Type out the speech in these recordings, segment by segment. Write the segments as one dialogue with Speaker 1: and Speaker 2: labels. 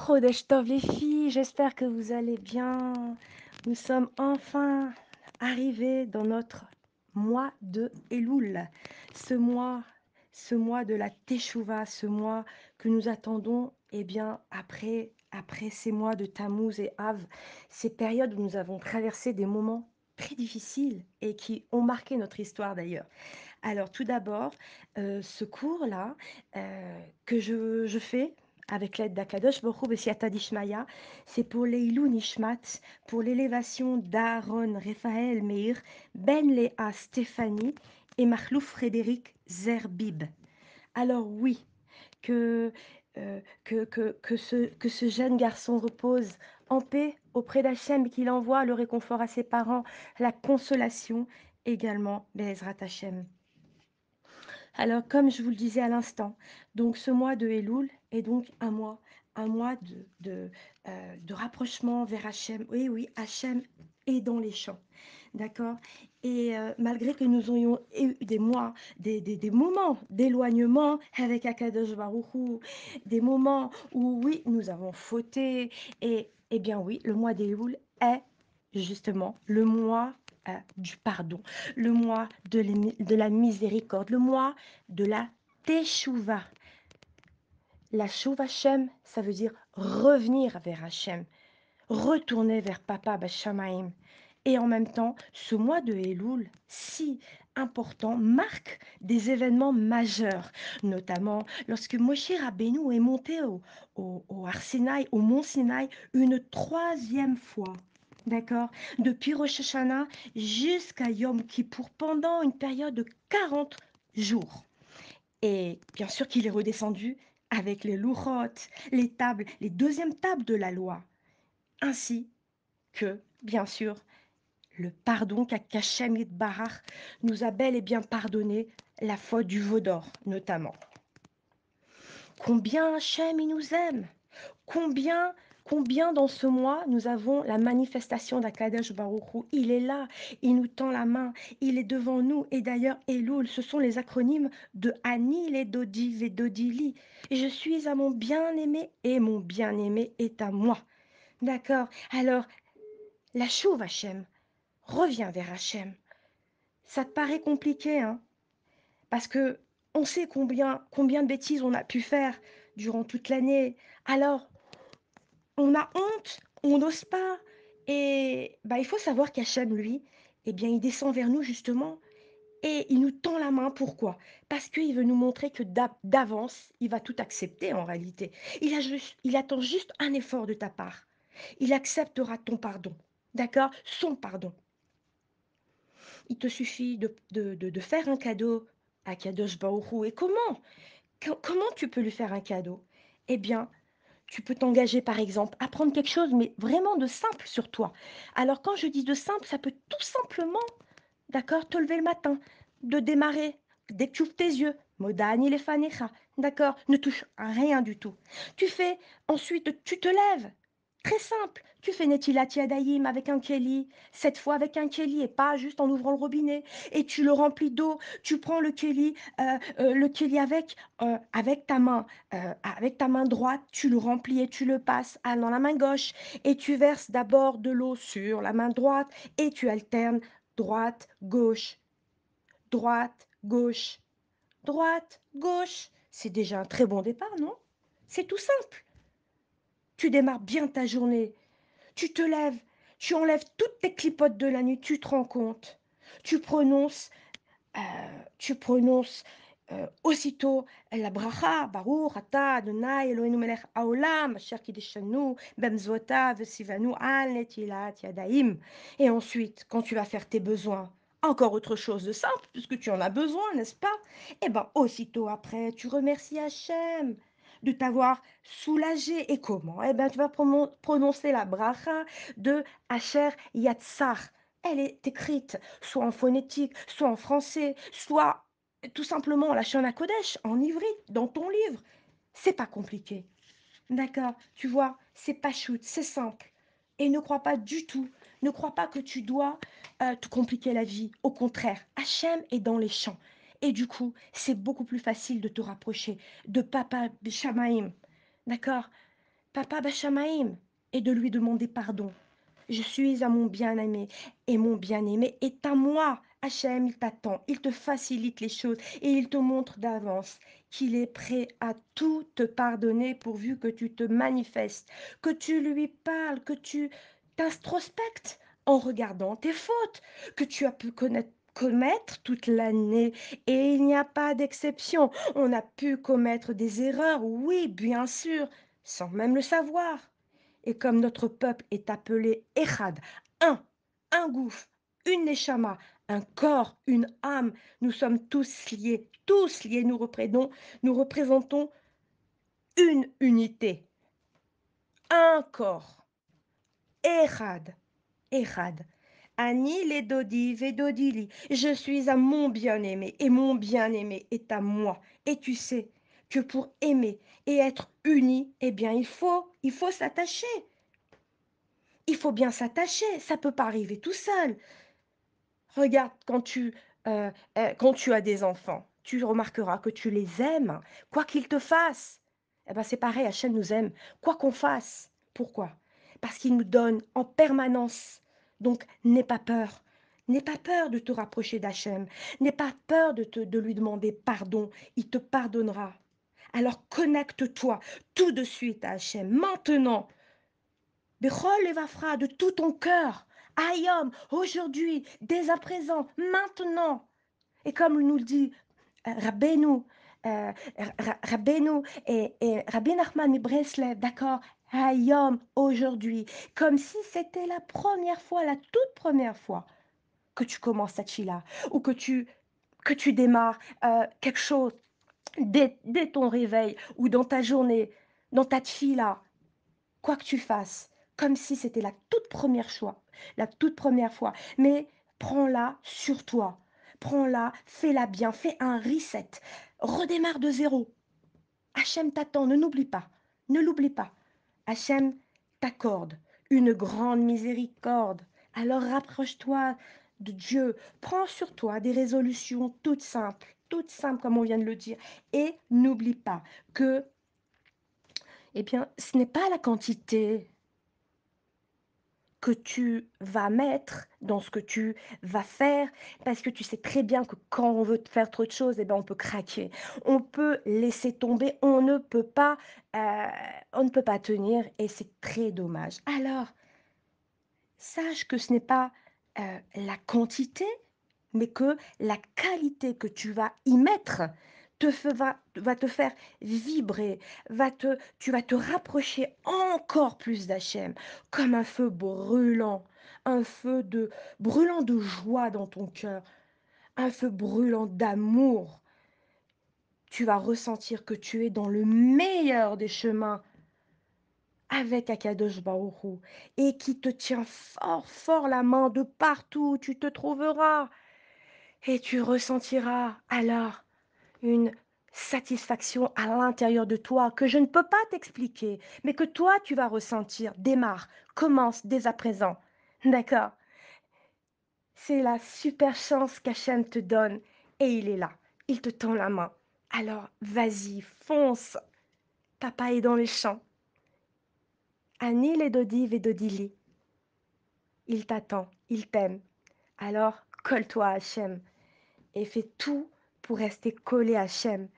Speaker 1: Chodesh Tov les filles, j'espère que vous allez bien. Nous sommes enfin arrivés dans notre mois de Elul. Ce mois, ce mois de la Teshuvah, ce mois que nous attendons, après ces mois de Tammuz et Av, ces périodes où nous avons traversé des moments très difficiles et qui ont marqué notre histoire d'ailleurs. Alors tout d'abord, ce cours-là, que je fais avec l'aide d'Akadosh Baruch Hu Besiata Dishmaya, c'est pour l'Eilou Nishmat, pour l'élévation d'Aaron Raphaël Meir, Ben Léa Stéphanie et Mahlouf Frédéric Zerbib. Alors oui, que, que ce jeune garçon repose en paix auprès d'Hachem et qu'il envoie le réconfort à ses parents, la consolation également, Bezrat Hachem. Alors, comme je vous le disais à l'instant, donc ce mois de Elul est donc un mois de rapprochement vers Hachem. Oui, oui, Hachem est dans les champs, d'accord. Et malgré que nous ayons eu des mois, des moments d'éloignement avec Akadosh Baruch Hu, des moments où, oui, nous avons fauté, et eh bien oui, le mois d'Elul est justement le mois du pardon, le mois de la miséricorde, le mois de la Teshuvah. La Shuv Hashem, ça veut dire revenir vers Hashem, retourner vers Papa Bashamaim. Et en même temps, ce mois de Elul, si important, marque des événements majeurs, notamment lorsque Moshe Rabbeinu est monté au Har Sinaï, au mont Sinaï, une troisième fois. D'accord. Depuis Rosh Hashanah jusqu'à Yom Kippour, pendant une période de 40 jours. Et bien sûr qu'il est redescendu avec les louchotes, les tables, les deuxièmes tables de la loi, ainsi que, bien sûr, le pardon qu'Hachem Barach nous a bel et bien pardonné la faute du veau d'or, notamment. Combien Hachem il nous aime, combien Combien dans ce mois nous avons la manifestation d'Akadosh Baruch Hu. Il est là, il nous tend la main, il est devant nous. Et d'ailleurs, Elul, ce sont les acronymes de Anil et Dodi et Dodili. Je suis à mon bien-aimé et mon bien-aimé est à moi. D'accord. Alors, la chouve Hachem, reviens vers Hachem. Ça te paraît compliqué, hein? Parce que on sait combien de bêtises on a pu faire durant toute l'année. Alors, on a honte, on n'ose pas. Et bah, il faut savoir qu'Hachem, lui, eh bien, il descend vers nous justement et il nous tend la main. Pourquoi? Parce qu'il veut nous montrer que d'avance, il va tout accepter en réalité. Il attend juste un effort de ta part. Il acceptera ton pardon. D'accord? Son pardon. Il te suffit de faire un cadeau à Kadosh Baruch Hu. Et comment tu peux lui faire un cadeau? Eh bien, tu peux t'engager, par exemple, à prendre quelque chose, mais vraiment de simple sur toi. Alors, quand je dis de simple, ça peut tout simplement, d'accord, te lever le matin, de démarrer dès que tu ouvres tes yeux. Modani lefanecha, d'accord, ne touche à rien du tout. Tu fais, ensuite, tu te lèves. Très simple, tu fais Netilat Yadayim avec un keli, cette fois avec un keli et pas juste en ouvrant le robinet, et tu le remplis d'eau, tu prends le keli avec ta main droite, tu le remplis et tu le passes dans la main gauche, et tu verses d'abord de l'eau sur la main droite, et tu alternes droite, gauche, droite, gauche, droite, gauche. C'est déjà un très bon départ, non? C'est tout simple. Tu démarres bien ta journée. Tu te lèves, tu enlèves toutes tes clipotes de la nuit, tu te rends compte. Tu prononces, euh, tu prononces aussitôt la bracha, Baruch, Ata, Adonai, Eloheinu melech haolam, asher kiddushanu, bemzvotav, vesivanu, al netilat yadaim. Et ensuite, quand tu vas faire tes besoins, encore autre chose de simple, puisque tu en as besoin, n'est-ce pas? Eh bien, aussitôt après, tu remercies Hachem de t'avoir soulagé. Et comment? Eh bien, tu vas prononcer la bracha de Asher Yatsar. Elle est écrite soit en phonétique, soit en français, soit tout simplement en la Shana Kodesh, en ivri, dans ton livre. C'est pas compliqué. D'accord? Tu vois, c'est pas shoot, c'est simple. Et ne crois pas du tout, ne crois pas que tu dois te compliquer la vie. Au contraire, Hachem est dans les champs. Et du coup, c'est beaucoup plus facile de te rapprocher de Papa Shamaim. D'accord? Papa Bachamaïm, et de lui demander pardon. Je suis à mon bien-aimé et mon bien-aimé est à moi. Hachem, il t'attend, il te facilite les choses et il te montre d'avance qu'il est prêt à tout te pardonner pourvu que tu te manifestes, que tu lui parles, que tu t'introspectes en regardant tes fautes que tu as pu commettre toute l'année. Et il n'y a pas d'exception. On a pu commettre des erreurs, oui, bien sûr, sans même le savoir. Et comme notre peuple est appelé Echad, un, un gouffre, une neshama, un corps, une âme, nous sommes tous liés, nous représentons une unité, un corps, Echad, Echad. Ani les dodi vedodili, je suis à mon bien-aimé et mon bien-aimé est à moi. Et tu sais que pour aimer et être unis, eh bien il faut s'attacher. Il faut bien s'attacher, ça peut pas arriver tout seul. Regarde, quand tu as des enfants, tu remarqueras que tu les aimes, quoi qu'ils te fassent. Eh ben, c'est pareil, Hachem nous aime, quoi qu'on fasse. Pourquoi? Parce qu'il nous donne en permanence. Donc, n'aie pas peur. N'aie pas peur de te rapprocher d'Hachem. N'aie pas peur de lui demander pardon. Il te pardonnera. Alors, connecte-toi tout de suite à Hachem. Maintenant, Bechol Evafra, de tout ton cœur. Ayom, aujourd'hui, dès à présent, maintenant. Et comme nous le dit Rabbeinu, Rabbeinu et Rabbi Nachman mi Breslev, d'accord, Ayom, aujourd'hui, comme si c'était la première fois, la toute première fois que tu commences cette chila, ou que tu démarres quelque chose dès ton réveil, ou dans ta journée, dans ta tfila, quoi que tu fasses, comme si c'était la toute première fois. Mais prends-la sur toi. Prends-la, fais-la bien, fais un reset. Redémarre de zéro. Hachem t'attend, ne l'oublie pas. Ne l'oublie pas. Hachem t'accorde une grande miséricorde. Alors rapproche-toi de Dieu. Prends sur toi des résolutions toutes simples comme on vient de le dire. Et n'oublie pas que, eh bien, ce n'est pas la quantité que tu vas mettre dans ce que tu vas faire, parce que tu sais très bien que quand on veut faire trop de choses, eh ben, on peut craquer. On peut laisser tomber, heu, on ne peut pas tenir et c'est très dommage. Alors, sache que ce n'est pas, la quantité, mais que la qualité que tu vas y mettre va te faire vibrer, tu vas te rapprocher encore plus d'Hachem, comme un feu brûlant, un feu brûlant de joie dans ton cœur, un feu brûlant d'amour. Tu vas ressentir que tu es dans le meilleur des chemins avec Akadosh Baruch Hu et qui te tient fort, fort la main de partout où tu te trouveras. Et tu ressentiras alors une satisfaction à l'intérieur de toi que je ne peux pas t'expliquer, mais que toi tu vas ressentir. Démarre, commence dès à présent. D'accord? C'est la super chance qu'Hachem te donne et il est là. Il te tend la main. Alors vas-y, fonce. Papa est dans les champs. Ani les dodi vedodili. Il t'attend, il t'aime. Alors colle-toi à Hachem et fais tout pour rester collé à Hachem,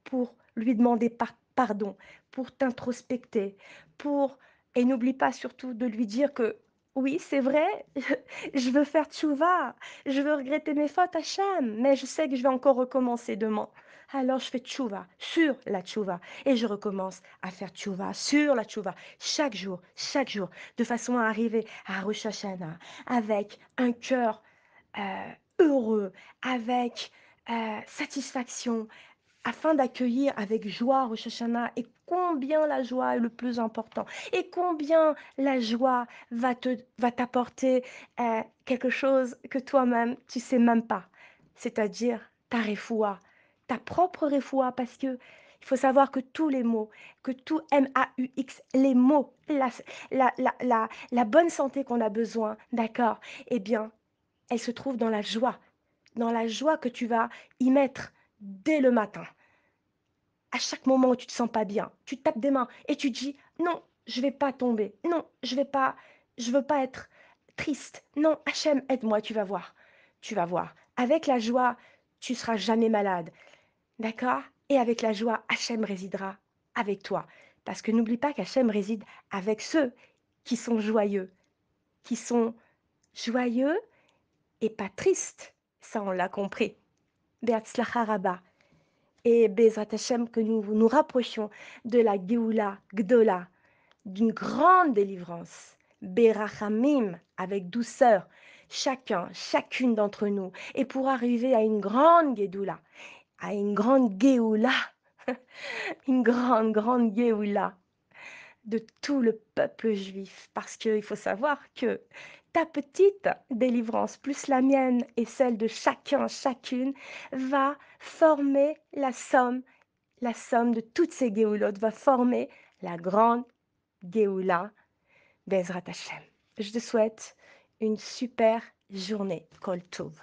Speaker 1: pour lui demander pardon, pour t'introspecter, pour et n'oublie pas surtout de lui dire que oui, c'est vrai, je veux faire tchouva, je veux regretter mes fautes, Hachem, mais je sais que je vais encore recommencer demain. Alors je fais tchouva sur la tchouva et je recommence à faire tchouva sur la tchouva chaque jour, de façon à arriver à Rosh Hashanah avec un cœur heureux, avec satisfaction, afin d'accueillir avec joie Rosh Hashanah et combien la joie est le plus important et combien la joie va t'apporter quelque chose que toi-même tu sais même pas, c'est-à-dire ta réfoua, ta propre réfoua parce que il faut savoir que tous les mots, que tout MAUX, les mots, la bonne santé qu'on a besoin, d'accord, eh bien, elle se trouve dans la joie que tu vas y mettre dès le matin. À chaque moment où tu te sens pas bien, tu tapes des mains et tu dis non, je vais pas tomber. Non, je veux pas être triste. Non, Hachem, aide-moi, tu vas voir. Tu vas voir. Avec la joie, tu seras jamais malade. D'accord? Et avec la joie, Hachem résidera avec toi. Parce que n'oublie pas qu'Hachem réside avec ceux qui sont joyeux, qui sont joyeux et pas tristes. Ça, on l'a compris. Be'atzlacha rabba. Et Bezrat Hachem, que nous nous rapprochions de la Géoula Gdola, d'une grande délivrance. Berachamim, avec douceur, chacun, chacune d'entre nous, et pour arriver à une grande Gédoula, à une grande Géoula, une grande, grande Géoula de tout le peuple juif. Parce qu'il faut savoir que ta petite délivrance, plus la mienne et celle de chacun, chacune, va former la somme de toutes ces Géoulottes va former la grande Géoula Bezrat Hashem. Je te souhaite une super journée. Kol Tov.